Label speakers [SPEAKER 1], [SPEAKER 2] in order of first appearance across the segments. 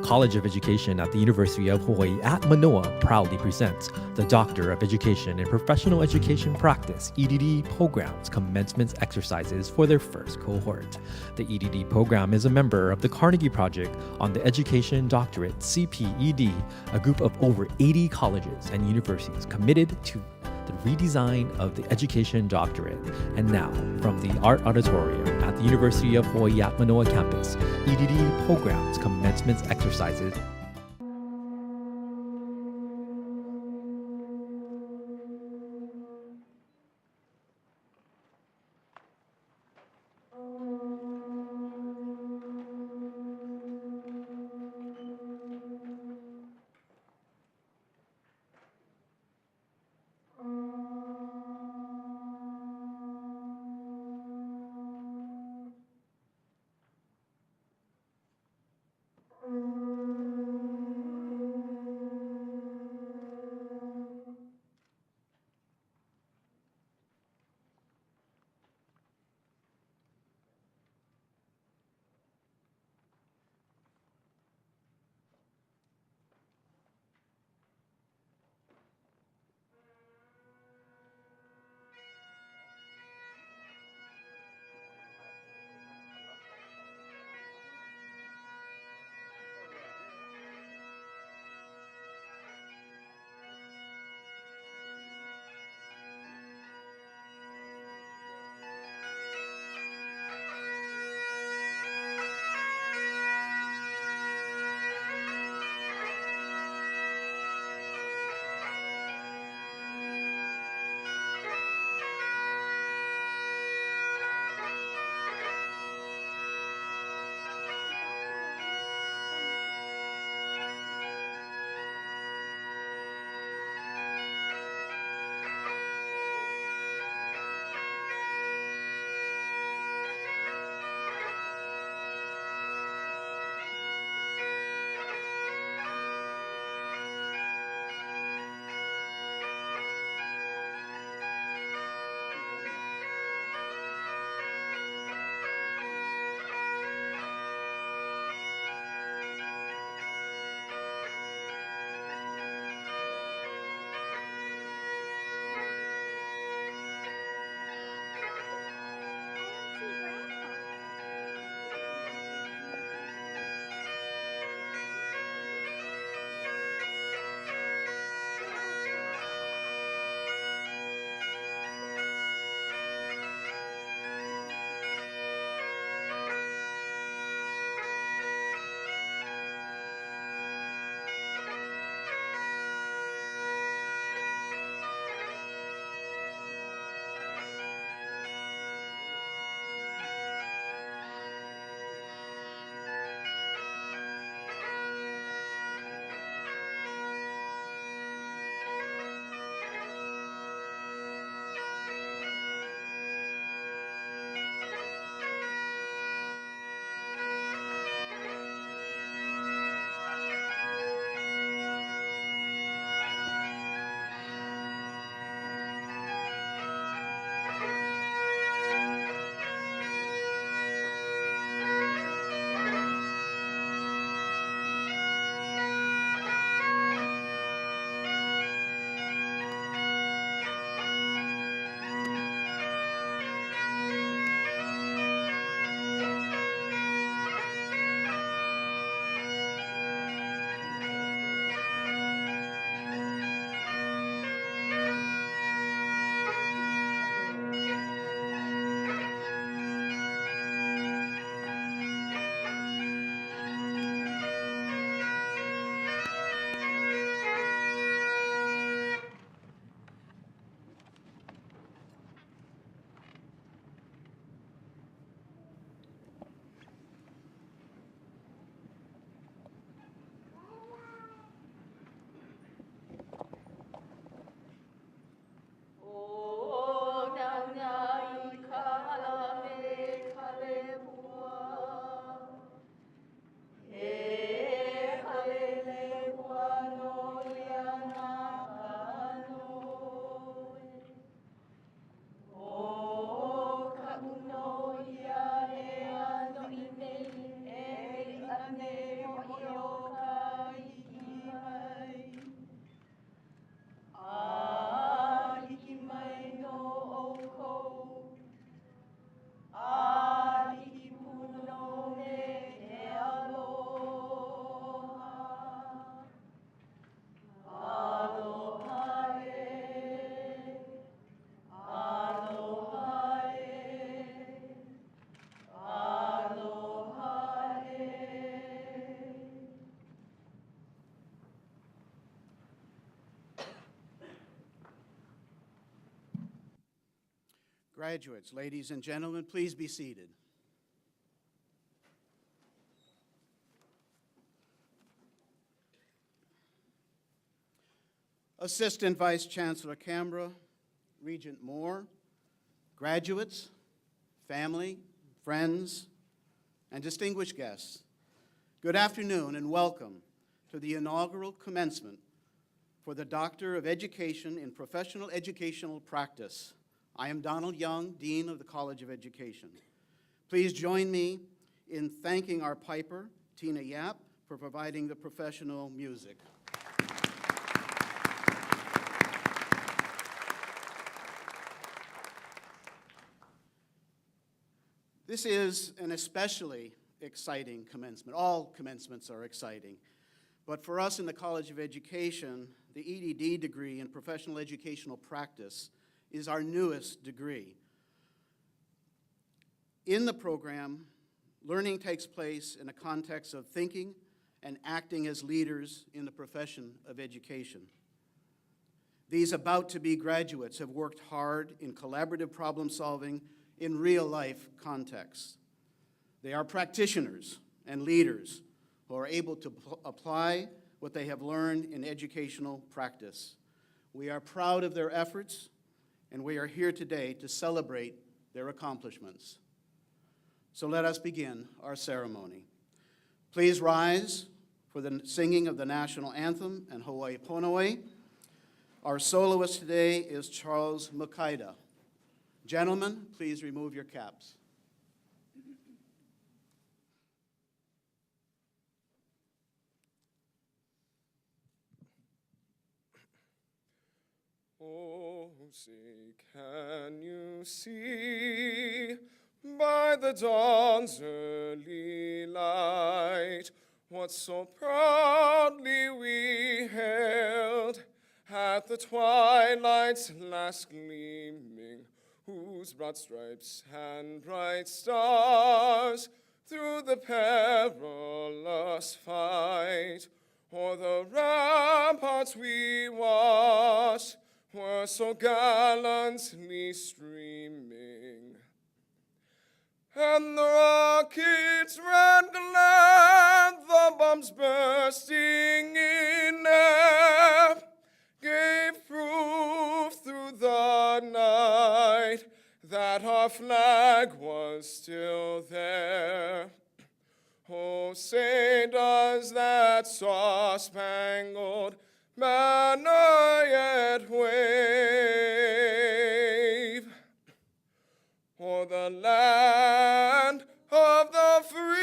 [SPEAKER 1] College of Education at the University of Hawaii at Manoa proudly presents the Doctor of Education in Professional Education Practice (EDD) program's commencement exercises for their first cohort. The EDD program is a member of the Carnegie Project on the Education Doctorate (CPED), a group of over 80 colleges and universities committed to the redesign of the Education Doctorate. And now, from the Art Auditorium at the University of Hawaii at Manoa campus, EDD programs commencement exercises.
[SPEAKER 2] Graduates, ladies and gentlemen, please be seated. Assistant Vice Chancellor Canberra, Regent Moore, graduates, family, friends, and distinguished guests, good afternoon and welcome to the inaugural commencement for the Doctor of Education in Professional Educational Practice. I am Donald Young, Dean of the College of Education. Please join me in thanking our piper, Tina Yap, for providing the professional music. This is an especially exciting commencement. All commencements are exciting. But for us in the College of Education, the EDD degree in Professional Educational Practice is our newest degree. In the program, learning takes place in a context of thinking and acting as leaders in the profession of education. These about-to-be graduates have worked hard in collaborative problem solving in real-life contexts. They are practitioners and leaders who are able to apply what they have learned in educational practice. We are proud of their efforts, and we are here today to celebrate their accomplishments. So let us begin our ceremony. Please rise for the singing of the national anthem and Hawaii Ponoe. Our soloist today is Charles Makaida. Gentlemen, please remove your caps.
[SPEAKER 3] Oh, say, can you see by the dawn's early light what so proudly we hailed at the twilight's last gleaming, whose broad stripes and bright stars through the perilous fight o'er the ramparts we watched were so gallantly streaming. And the rockets ran glad, the bombs bursting in air gave proof through the night that our flag was still there. Oh, say does that star-spangled banner yet wave o'er the land of the free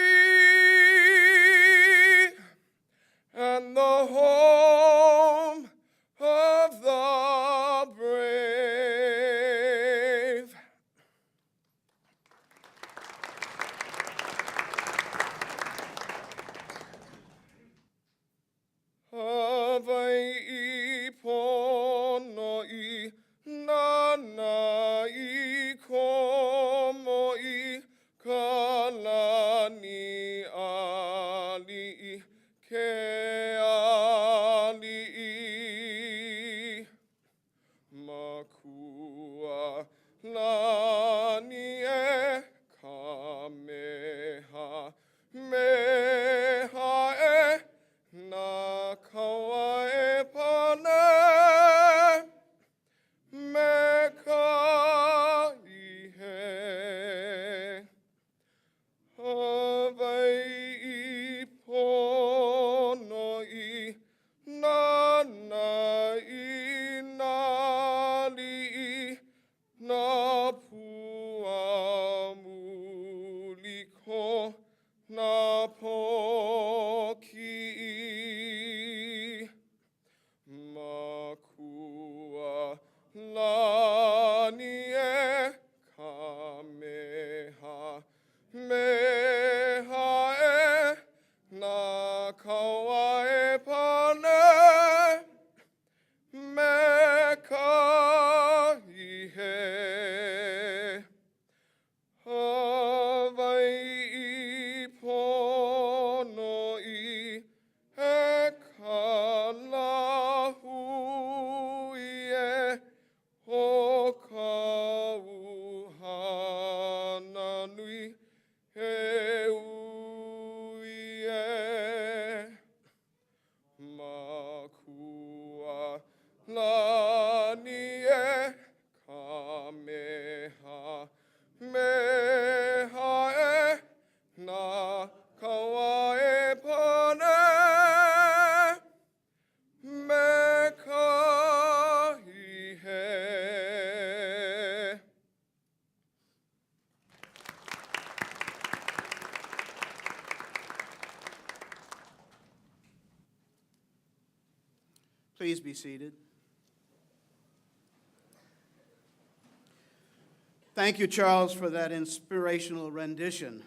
[SPEAKER 3] and the home of the brave? Hawaii Ponoe Nanai Komoi Kalani Ali Ke Ali Makua Lani E Kameha Meha E Na kaua e pane me ka ihe. Hawaii Ponoe Nanai Nali na pua muliko na poki makua lani e kameha meha e na kaua e pane me ka ihe. Hawaii Ponoe e ka lahui e ho kawae pane me kahi he.
[SPEAKER 2] Please be seated. Thank you, Charles, for that inspirational rendition.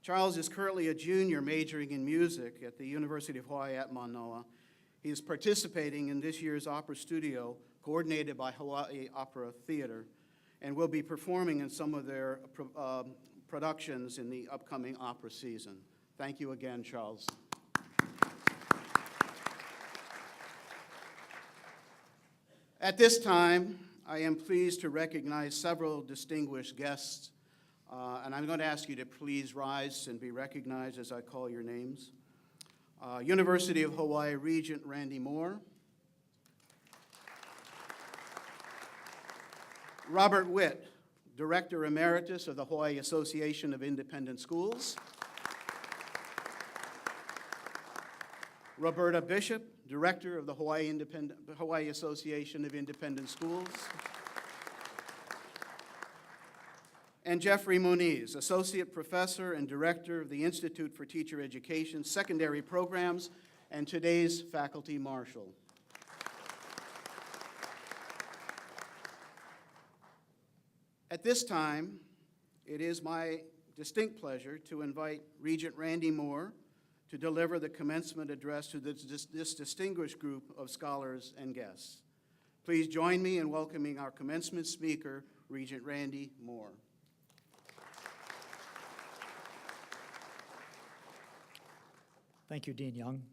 [SPEAKER 2] Charles is currently a junior majoring in music at the University of Hawaii at Manoa. He is participating in this year's opera studio, coordinated by Hawaii Opera Theater, and will be performing in some of their productions in the upcoming opera season. Thank you again, Charles. At this time, I am pleased to recognize several distinguished guests, and I'm going to ask you to please rise and be recognized as I call your names. University of Hawaii Regent Randy Moore, Robert Witt, Director Emeritus of the Hawaii Association of Independent Schools, Roberta Bishop, Director of the Hawaii Association of Independent Schools, and Jeffrey Muniz, Associate Professor and Director of the Institute for Teacher Education, Secondary Programs, and today's Faculty Marshal. At this time, it is my distinct pleasure to invite Regent Randy Moore to deliver the commencement address to this distinguished group of scholars and guests. Please join me in welcoming our commencement speaker, Regent Randy Moore.
[SPEAKER 4] Thank you, Dean Young.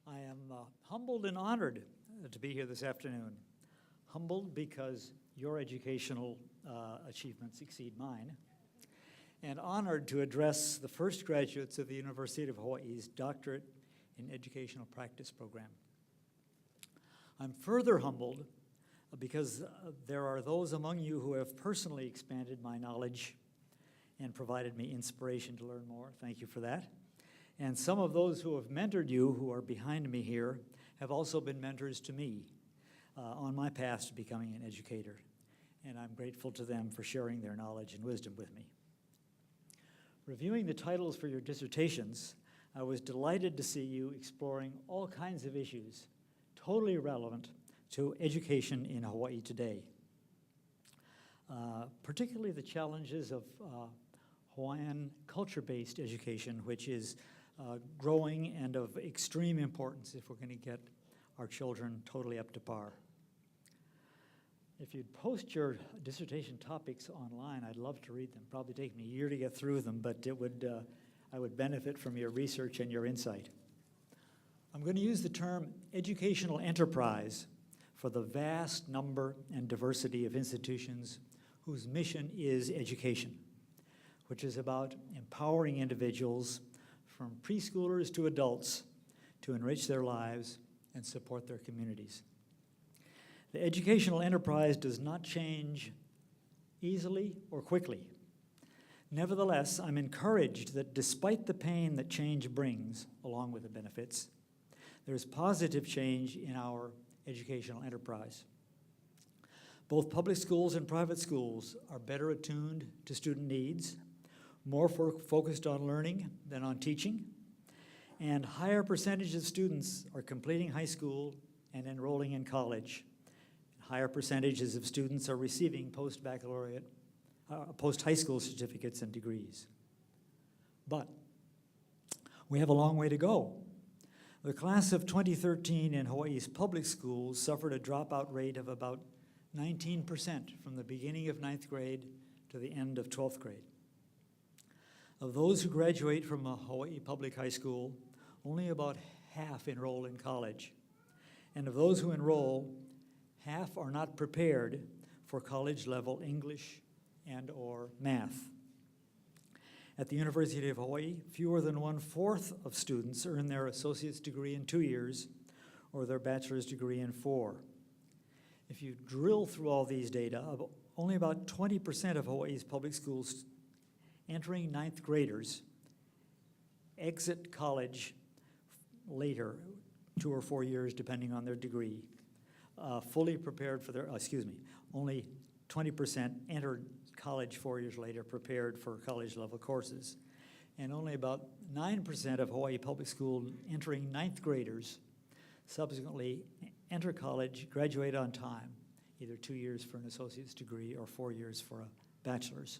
[SPEAKER 4] I am humbled and honored to be here this afternoon. Humbled because your educational achievements exceed mine, and honored to address the first graduates of the University of Hawaii's Doctorate in Educational Practice program. I'm further humbled because there are those among you who have personally expanded my knowledge and provided me inspiration to learn more. Thank you for that. And some of those who have mentored you, who are behind me here, have also been mentors to me on my path to becoming an educator. And I'm grateful to them for sharing their knowledge and wisdom with me. Reviewing the titles for your dissertations, I was delighted to see you exploring all kinds of issues totally relevant to education in Hawaii today, particularly the challenges of Hawaiian culture-based education, which is growing and of extreme importance if we're going to get our children totally up to par. If you'd post your dissertation topics online, I'd love to read them. Probably take me a year to get through them, but I would benefit from your research and your insight. I'm going to use the term educational enterprise for the vast number and diversity of institutions whose mission is education, which is about empowering individuals from preschoolers to adults to enrich their lives and support their communities. The educational enterprise does not change easily or quickly. Nevertheless, I'm encouraged that despite the pain that change brings, along with the benefits, there's positive change in our educational enterprise. Both public schools and private schools are better attuned to student needs, more focused on learning than on teaching, and higher percentage of students are completing high school and enrolling in college. Higher percentages of students are receiving post-baccalaureate, post-high school certificates and degrees. But we have a long way to go. The class of 2013 in Hawaii's public schools suffered a dropout rate of about 19% from the beginning of 9th grade to the end of 12th grade. Of those who graduate from a Hawaii public high school, only about half enroll in college. And of those who enroll, half are not prepared for college-level English and/or math. At the University of Hawaii, fewer than 1/4 of students earn their associate's degree in 2 years or their bachelor's degree in 4. If you drill through all these data, only about 20% of Hawaii's public schools entering ninth graders exit college later, 2 or 4 years depending on their degree, fully prepared for their, only 20% entered college 4 years later prepared for college level courses. And only about 9% of Hawaii Public School entering ninth graders subsequently enter college, graduate on time, either 2 years for an associate's degree or 4 years for a bachelor's.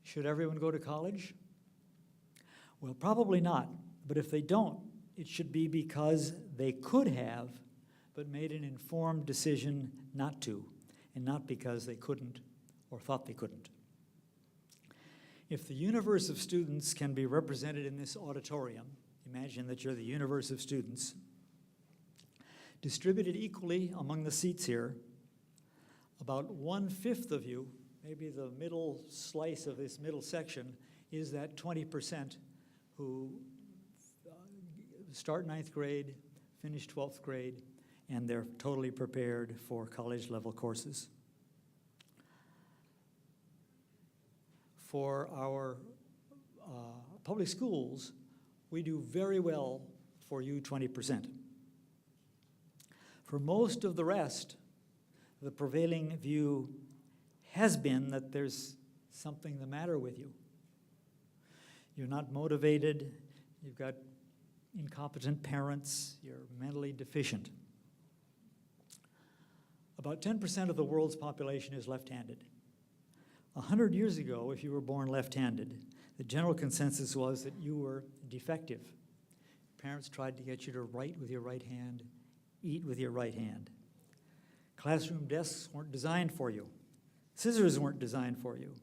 [SPEAKER 4] Should everyone go to college? Well, probably not, but if they don't, it should be because they could have, but made an informed decision not to, and not because they couldn't or thought they couldn't. If the universe of students can be represented in this auditorium, imagine that you're the universe of students, distributed equally among the seats here, about 1/5 of you, maybe the middle slice of this middle section, is that 20% who start ninth grade, finish 12th grade, and they're totally prepared for college level courses. For our public schools, we do very well for you 20%. For most of the rest, the prevailing view has been that there's something the matter with you. You're not motivated, you've got incompetent parents, you're mentally deficient. About 10% of the world's population is left-handed. 100 years ago, if you were born left-handed, the general consensus was that you were defective. Parents tried to get you to write with your right hand, eat with your right hand. Classroom desks weren't designed for you. Scissors weren't designed for you.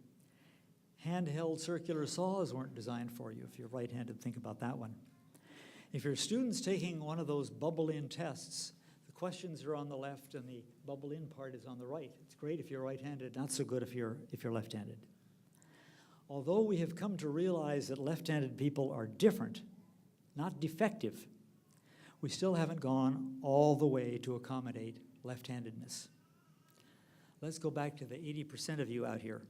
[SPEAKER 4] Handheld circular saws weren't designed for you. If you're right-handed, think about that one. If your student's taking one of those bubble-in tests, the questions are on the left and the bubble-in part is on the right. It's great if you're right-handed, not so good if you're left-handed. Although we have come to realize that left-handed people are different, not defective, we still haven't gone all the way to accommodate left-handedness. Let's go back to the 80% of you out here.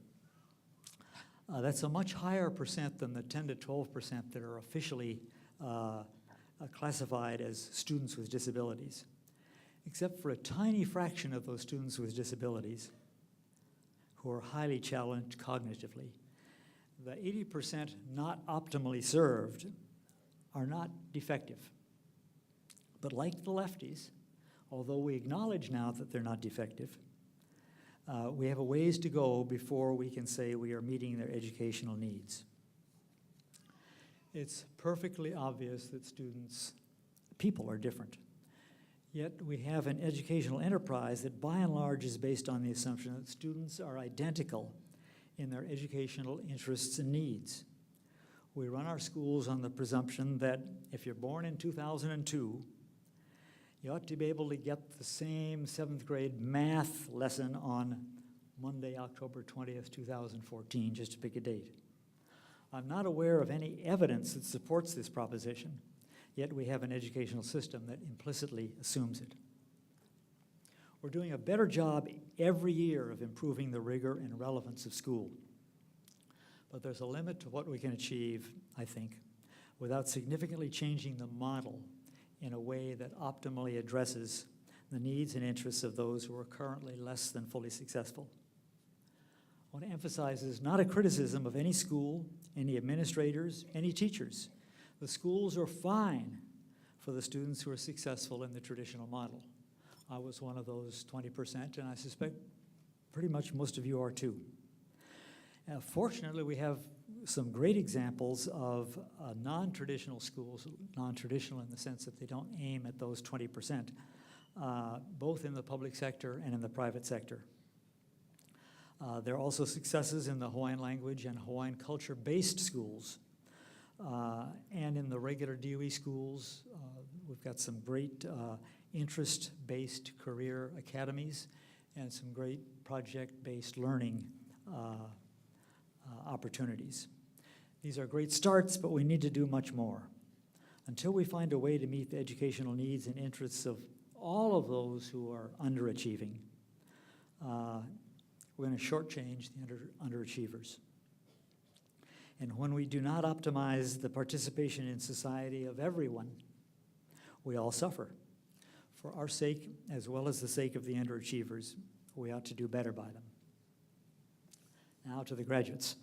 [SPEAKER 4] That's a much higher percent than the 10 to 12% that are officially classified as students with disabilities. Except for a tiny fraction of those students with disabilities who are highly challenged cognitively. The 80% not optimally served are not defective. But like the lefties, although we acknowledge now that they're not defective, we have a ways to go before we can say we are meeting their educational needs. It's perfectly obvious that people are different. Yet we have an educational enterprise that by and large is based on the assumption that students are identical in their educational interests and needs. We run our schools on the presumption that if you're born in 2002, you ought to be able to get the same 7th grade math lesson on Monday, October 20th, 2014, just to pick a date. I'm not aware of any evidence that supports this proposition, yet we have an educational system that implicitly assumes it. We're doing a better job every year of improving the rigor and relevance of school. But there's a limit to what we can achieve, I think, without significantly changing the model in a way that optimally addresses the needs and interests of those who are currently less than fully successful. I want to emphasize this is not a criticism of any school, any administrators, any teachers. The schools are fine for the students who are successful in the traditional model. I was one of those 20%, and I suspect pretty much most of you are too. Fortunately, we have some great examples of non-traditional schools, non-traditional in the sense that they don't aim at those 20%, both in the public sector and in the private sector. There are also successes in the Hawaiian language and Hawaiian culture-based schools. And in the regular DOE schools, we've got some great interest-based career academies and some great project-based learning opportunities. These are great starts, but we need to do much more. Until we find a way to meet the educational needs and interests of all of those who are underachieving, we're going to shortchange the underachievers. And when we do not optimize the participation in society of everyone, we all suffer. For our sake, as well as the sake of the underachievers, we ought to do better by them. Now to the graduates.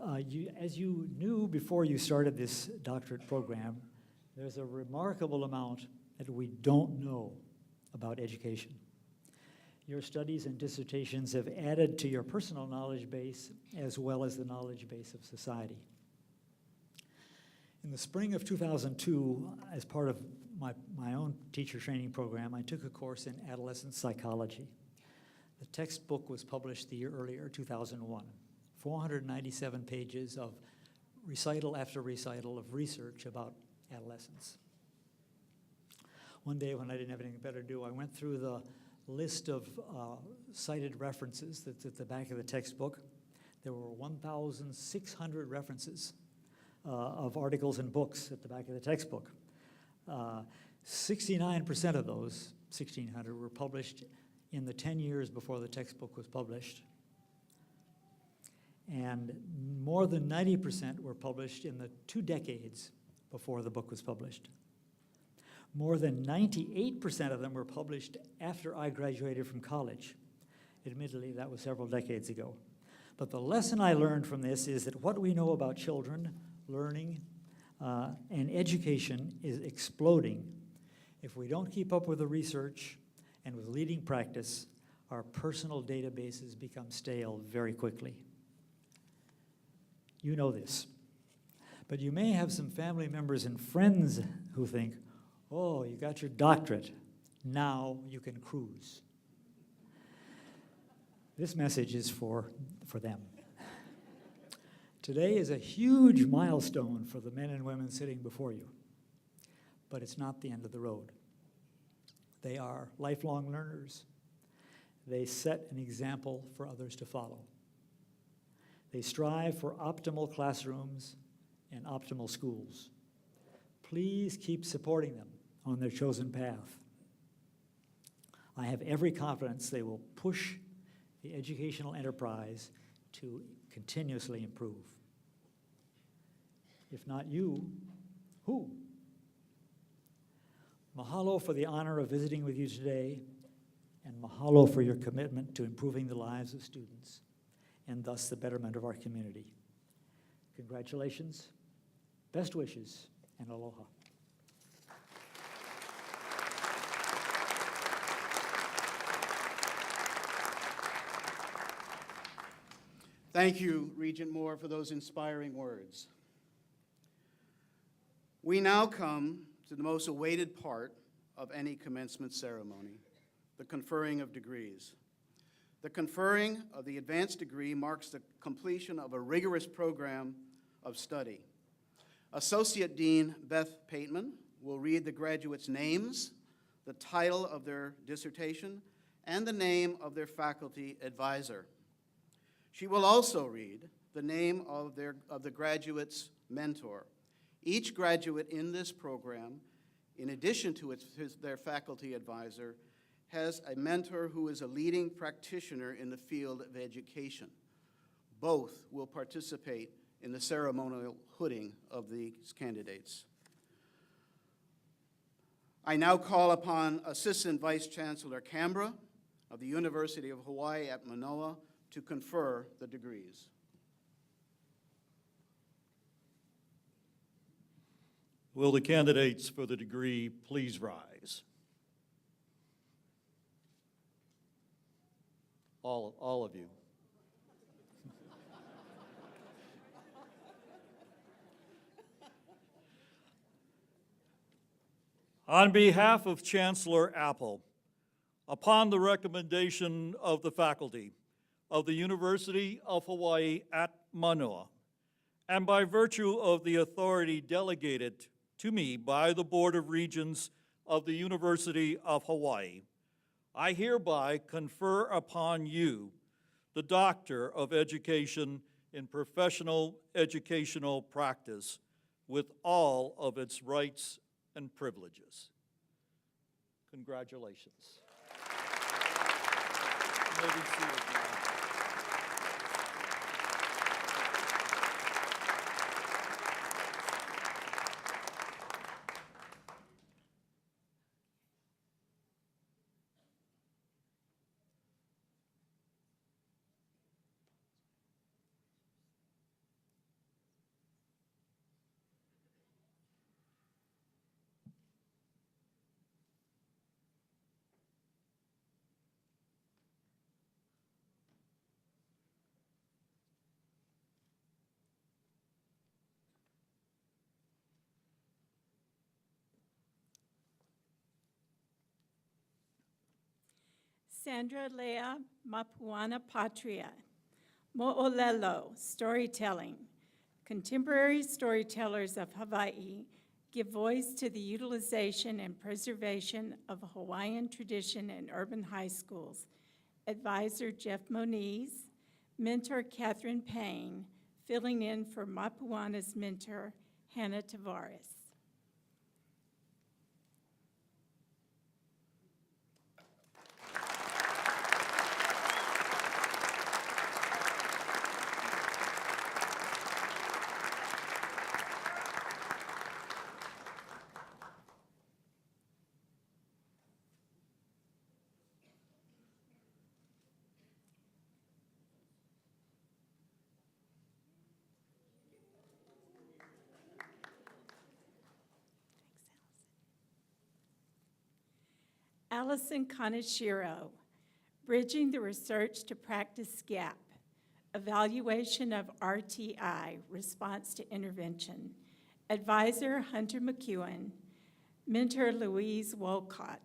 [SPEAKER 4] As you knew before you started this doctorate program, there's a remarkable amount that we don't know about education. Your studies and dissertations have added to your personal knowledge base as well as the knowledge base of society. In the spring of 2002, as part of my own teacher training program, I took a course in adolescent psychology. The textbook was published the year earlier, 2001. 497 pages of recital after recital of research about adolescence. One day when I didn't have anything better to do, I went through the list of cited references that's at the back of the textbook. There were 1,600 references of articles and books at the back of the textbook. 69% of those 1,600 were published in the 10 years before the textbook was published. And more than 90% were published in the 2 decades before the book was published. More than 98% of them were published after I graduated from college. Admittedly, that was several decades ago. But the lesson I learned from this is that what we know about children, learning, and education is exploding. If we don't keep up with the research and with leading practice, our personal databases become stale very quickly. You know this. But you may have some family members and friends who think, oh, you got your doctorate, now you can cruise. This message is for them. Today is a huge milestone for the men and women sitting before you, but it's not the end of the road. They are lifelong learners. They set an example for others to follow. They strive for optimal classrooms and optimal schools. Please keep supporting them on their chosen path. I have every confidence they will push the educational enterprise to continuously improve. If not you, who? Mahalo for the honor of visiting with you today, and mahalo for your commitment to improving the lives of students and thus the betterment of our community. Congratulations, best wishes, and aloha.
[SPEAKER 2] Thank you, Regent Moore, for those inspiring words. We now come to the most awaited part of any commencement ceremony, the conferring of degrees. The conferring of the advanced degree marks the completion of a rigorous program of study. Associate Dean Beth Pateman will read the graduates' names, the title of their dissertation, and the name of their faculty advisor. She will also read the name of the graduate's mentor. Each graduate in this program, in addition to their faculty advisor, has a mentor who is a leading practitioner in the field of education. Both will participate in the ceremonial hooding of these candidates. I now call upon Assistant Vice Chancellor Canberra of the University of Hawaii at Manoa to confer the degrees.
[SPEAKER 5] Will the candidates for the degree please rise? All of you. On behalf of Chancellor Apple, upon the recommendation of the faculty of the University of Hawaii at Manoa, and by virtue of the authority delegated to me by the Board of Regents of the University of Hawaii, I hereby confer upon you the Doctor of Education in Professional Educational Practice with all of its rights and privileges. Congratulations. You may be seated now.
[SPEAKER 6] Sandra Lea Mapuana Patria. Mo'olelo, storytelling. Contemporary storytellers of Hawaii give voice to the utilization and preservation of Hawaiian tradition in urban high schools. Advisor Jeff Moniz, mentor Catherine Payne, filling in for Mapuana's mentor Hannah Tavares. Allison Kaneshiro, Bridging the Research to Practice Gap, Evaluation of RTI, Response to Intervention. Advisor Hunter McEwen, mentor Louise Wolcott.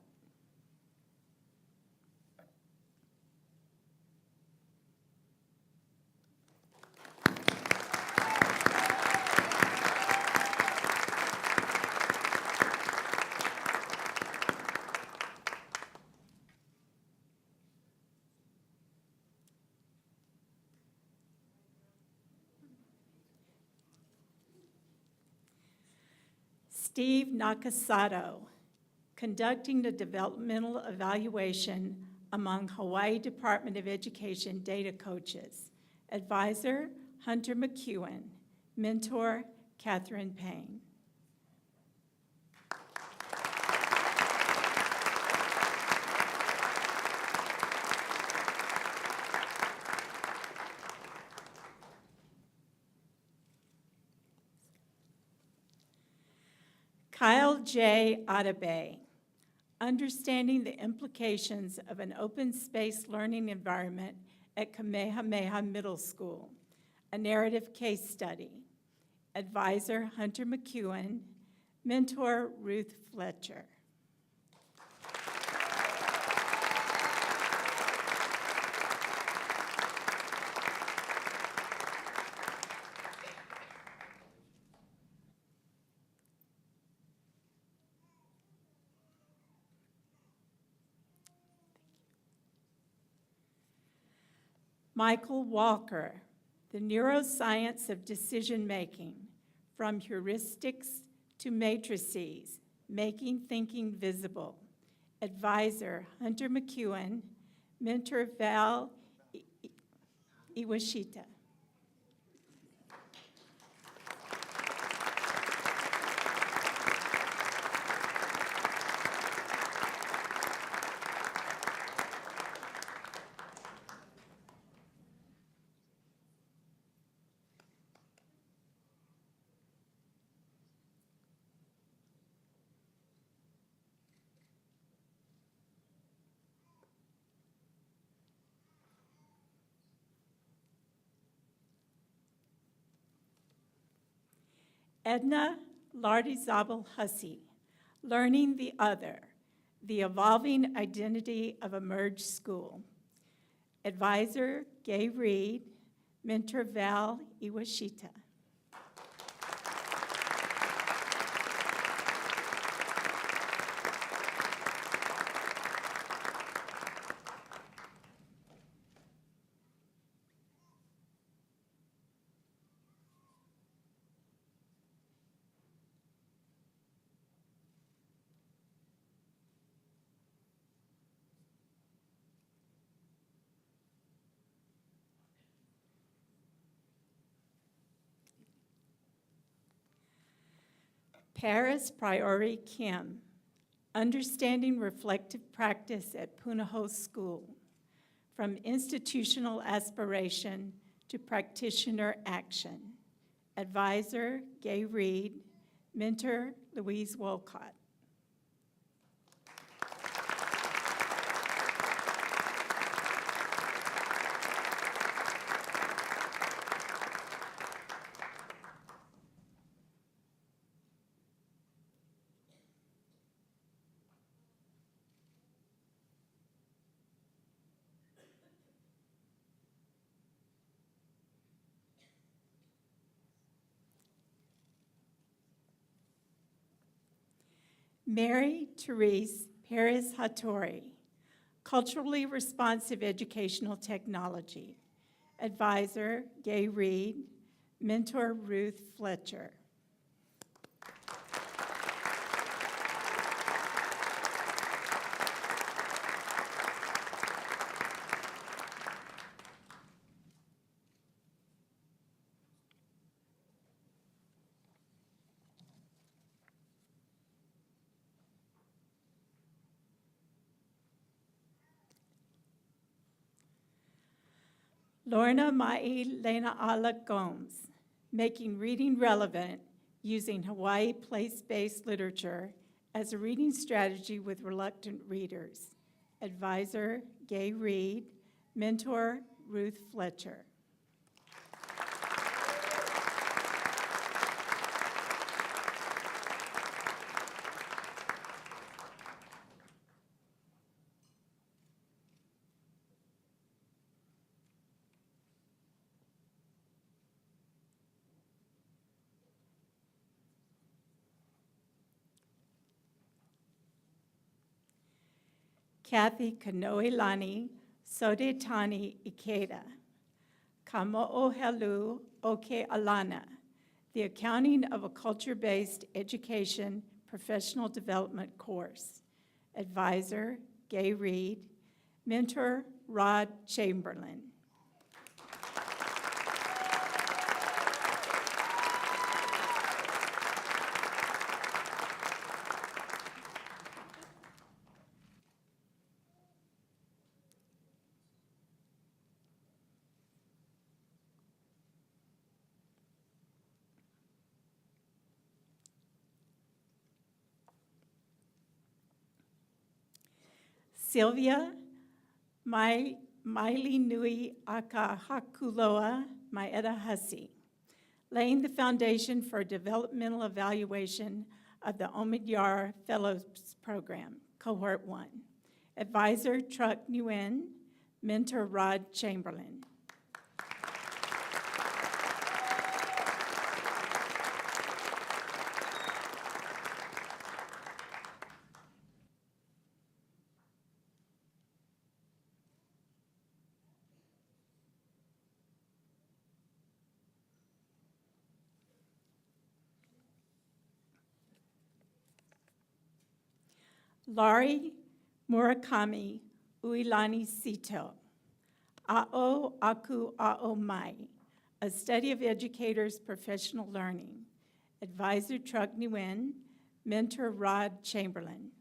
[SPEAKER 6] Steve Nakasato, conducting the developmental evaluation among Hawaii Department of Education data coaches. Advisor, Hunter McEwen. Mentor, Catherine Payne. Kyle J. Adebayo, Understanding the Implications of an Open Space Learning Environment at Kamehameha Middle School, a narrative case study. Advisor, Hunter McEwen. Mentor, Ruth Fletcher. Michael Walker, The Neuroscience of Decision-Making, From Heuristics to Matrices, Making Thinking Visible. Advisor, Hunter McEwen. Mentor, Val Iwashita. Edna Lardizabal Hussey, Learning the Other, The Evolving Identity of a Merged School. Advisor, Gay Reed. Mentor, Val Iwashita. Paris Priori Kim, Understanding Reflective Practice at Punahou School, From Institutional Aspiration to Practitioner Action. Advisor, Gay Reed. Mentor, Louise Wolcott. Mary Therese Perez Hattori, Culturally Responsive Educational Technology. Advisor, Gay Reed. Mentor, Ruth Fletcher. Lorna Mai Lena Ala Gomes, Making Reading Relevant Using Hawaii Place-Based Literature as a Reading Strategy with Reluctant Readers. Advisor, Gay Reed. Mentor, Ruth Fletcher. Kathy Kanoelani Sodetani Ikeda, Kamo'ohelu Oke Alana, the Accounting of a Culture-Based Education Professional Development Course. Advisor, Gay Reed. Mentor, Rod Chamberlain. Sylvia Maili Nui Akahakuloa Maeda Hussey, laying the foundation for developmental evaluation of the Omidyar Fellows Program, Cohort 1. Advisor, Truck Nguyen. Mentor, Rod Chamberlain. Laurie Murakami Uilani Sito, A'o Aku A'o Mai, a study of educators' professional learning. Advisor, Truck Nguyen. Mentor, Rod Chamberlain.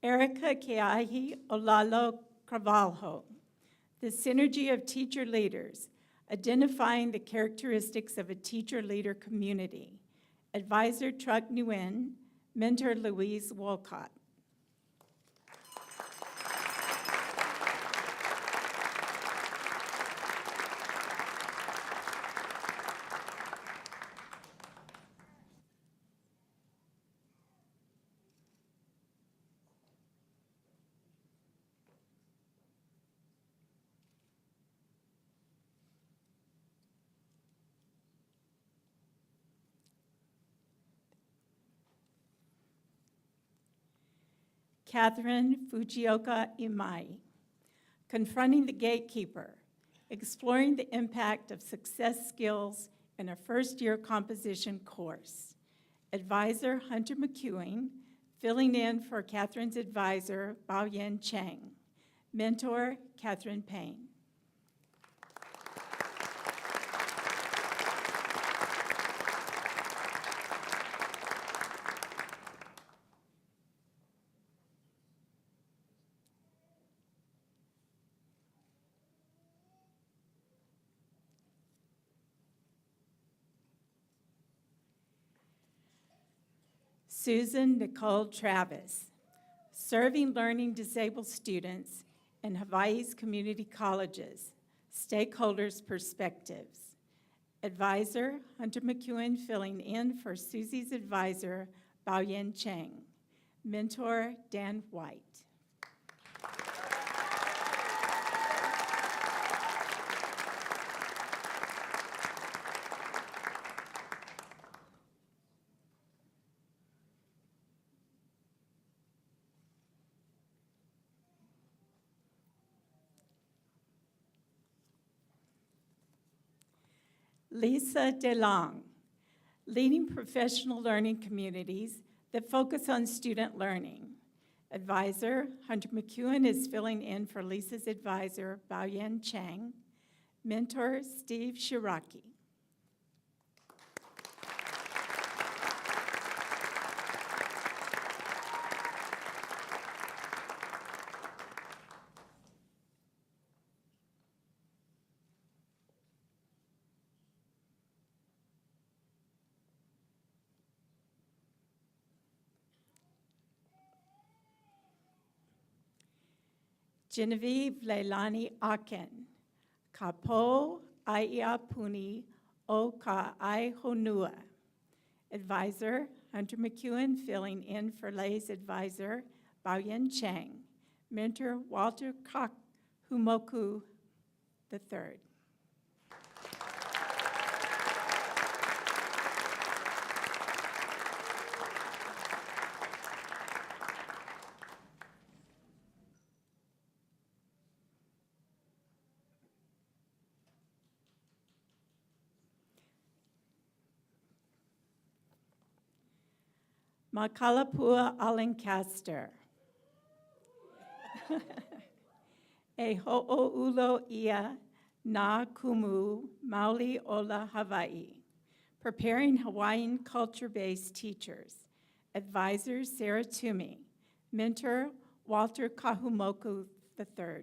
[SPEAKER 6] Erica Keahi Olalo Carvalho, the synergy of teacher leaders, identifying the characteristics of a teacher-leader community. Advisor, Truck Nguyen. Mentor, Louise Wolcott. Catherine Fujioka Imai, Confronting the Gatekeeper, Exploring the Impact of Success Skills in a First-Year Composition Course. Advisor, Hunter McEwing, filling in for Catherine's advisor, Bao-Yen Chang. Mentor, Catherine Payne. Susan Nicole Travis, Serving Learning Disabled Students and Hawaii's community colleges, stakeholders' perspectives. Advisor, Hunter McEwen, filling in for Susie's advisor, Bao-Yen Chang. Mentor, Dan White. Lisa DeLong, leading professional learning communities that focus on student learning. Advisor, Hunter McEwen is filling in for Lisa's advisor, Bao-Yen Chang. Mentor, Steve Shiraki. Genevieve Leilani Aken, Kapo Aia Puni o Ka Ai Honua. Advisor, Hunter McEwen, filling in for Leigh's advisor, Bao-Yen Chang. Mentor, Walter Humoku III. Makalapua Alancaster. E ho'oulo ia na kumu mauli ola Hawaii. Preparing Hawaiian culture-based teachers. Advisor, Sarah Toomey. Mentor, Walter Kahumoku III.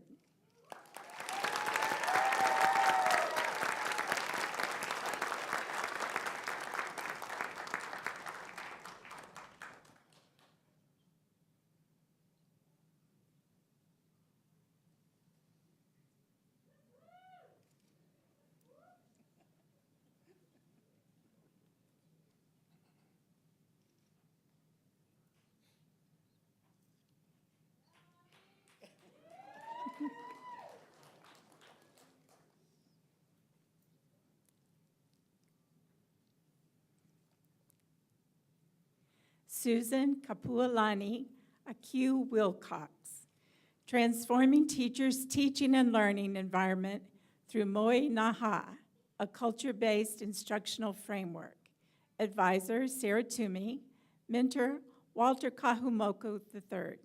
[SPEAKER 6] Susan Kapualani Akiu Wilcox, transforming teachers' teaching and learning environment through Moe Naha, a culture-based instructional framework. Advisor, Sarah Toomey. Mentor, Walter Kahumoku III.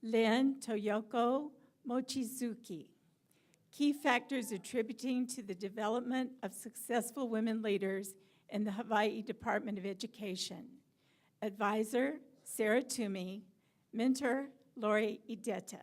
[SPEAKER 6] Lynn Toyoko Mochizuki, key factors attributing to the development of successful women leaders in the Hawaii Department of Education. Advisor, Sarah Toomey. Mentor, Lori Ideta.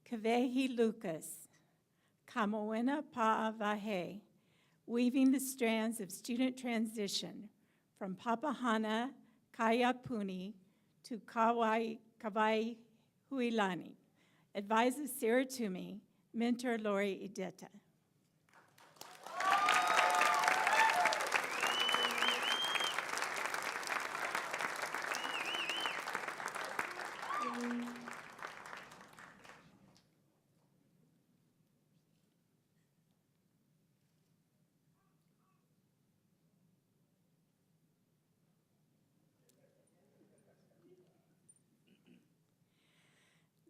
[SPEAKER 6] Kavehi Lucas, Kamoena Pa'avahe, weaving the strands of student transition from Papahana Kaiapuni to Kawai Huilani. Advisor Sarah Toomey. Mentor Lori Ideta.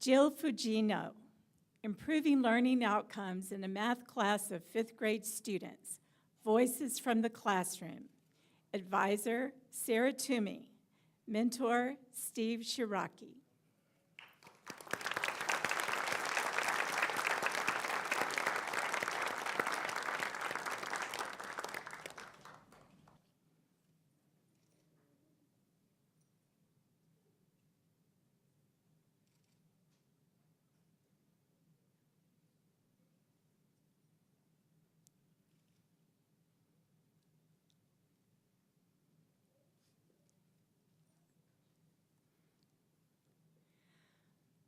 [SPEAKER 6] Jill Fugino, improving learning outcomes in a math class of 5th grade students, voices from the classroom. Advisor, Sarah Toomey. Mentor, Steve Shiraki.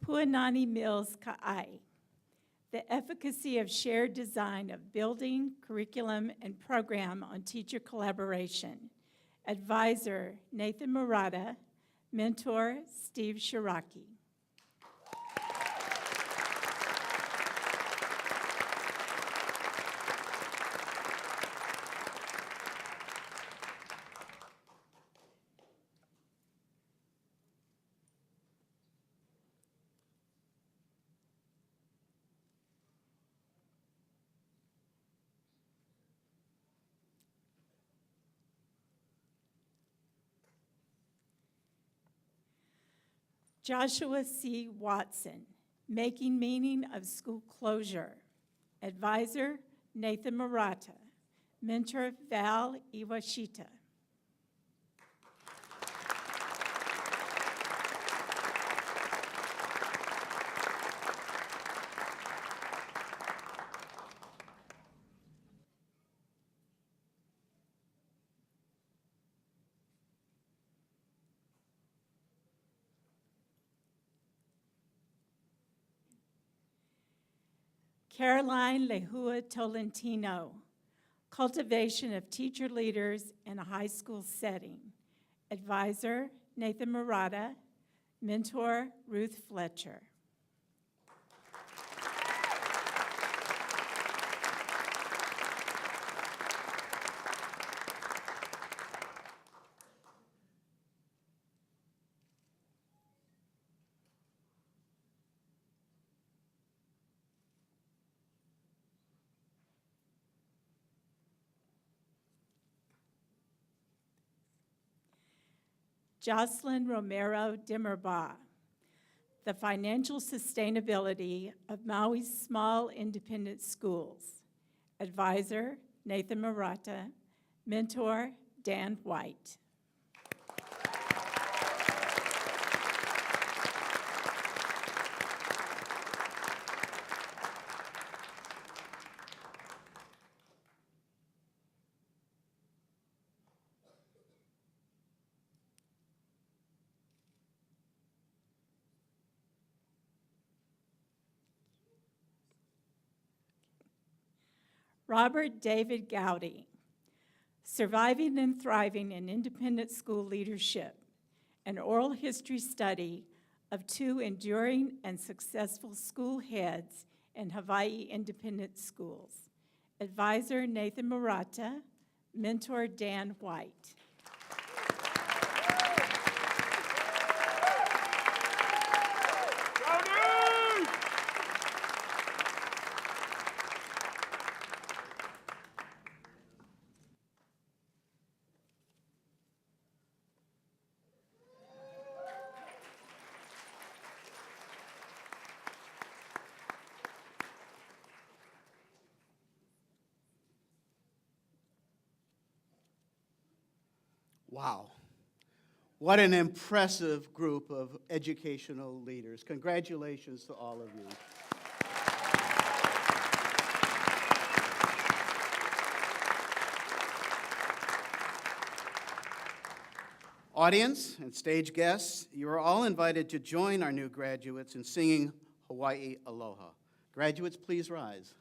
[SPEAKER 6] Puanani Mills Ka'ai, the efficacy of shared design of building, curriculum, and program on teacher collaboration. Advisor, Nathan Murata. Mentor, Steve Shiraki. Joshua C. Watson, Making Meaning of School Closure. Advisor, Nathan Murata. Mentor, Val Iwashita. Caroline Lehua Tolentino, Cultivation of Teacher Leaders in a High School Setting. Advisor, Nathan Murata. Mentor, Ruth Fletcher. Jocelyn Romero Demerba, the financial sustainability of Maui's small independent schools. Advisor, Nathan Murata. Mentor, Dan White. Robert David Gowdy, Surviving and Thriving in Independent School Leadership, an oral history study of 2 enduring and successful school heads in Hawaii independent schools. Advisor, Nathan Murata. Mentor, Dan White.
[SPEAKER 2] Wow. What an impressive group of educational leaders. Congratulations to all of you. Audience and stage guests, you are all invited to join our new graduates in singing Hawaii Aloha. Graduates, please rise.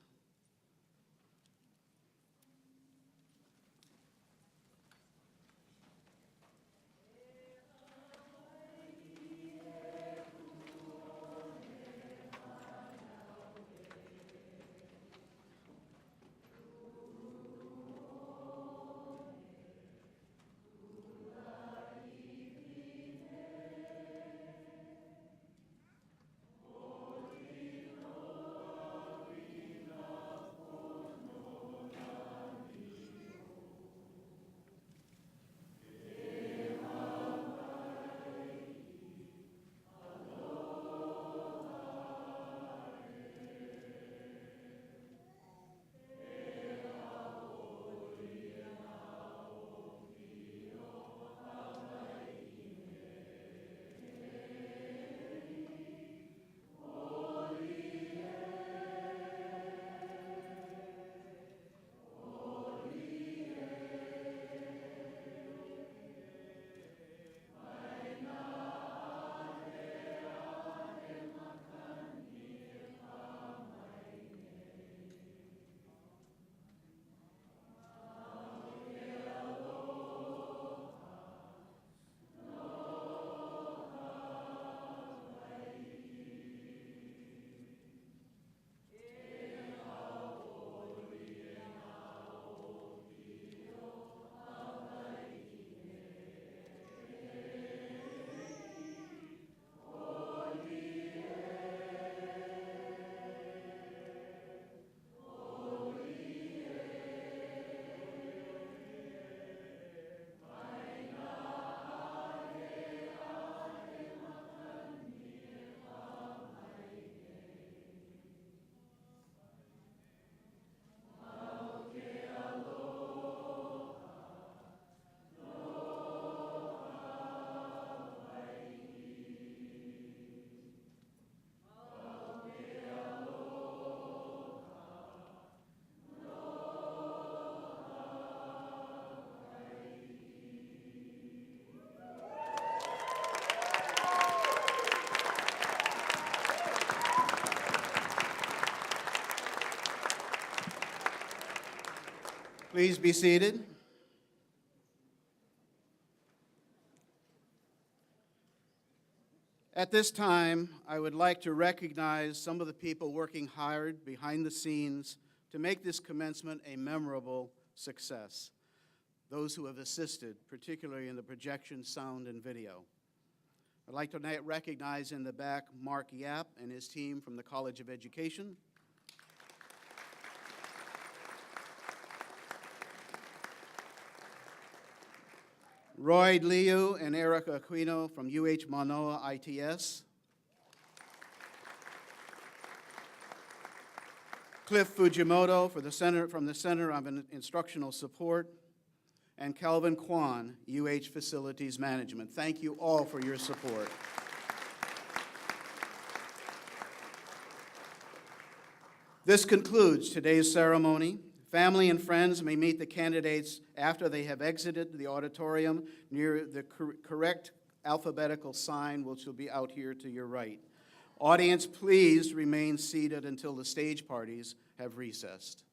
[SPEAKER 2] Please be seated. At this time, I would like to recognize some of the people working hard behind the scenes to make this commencement a memorable success. Those who have assisted, particularly in the projection, sound, and video. I'd like to recognize in the back Mark Yap and his team from the College of Education. Roy Liu and Erica Aquino from UH Manoa ITS. Cliff Fujimoto from the Center of Instructional Support, and Calvin Kwan, UH Facilities Management. Thank you all for your support. This concludes today's ceremony. Family and friends may meet the candidates after they have exited the auditorium near the correct alphabetical sign, which will be out here to your right. Audience, please remain seated until the stage parties have recessed.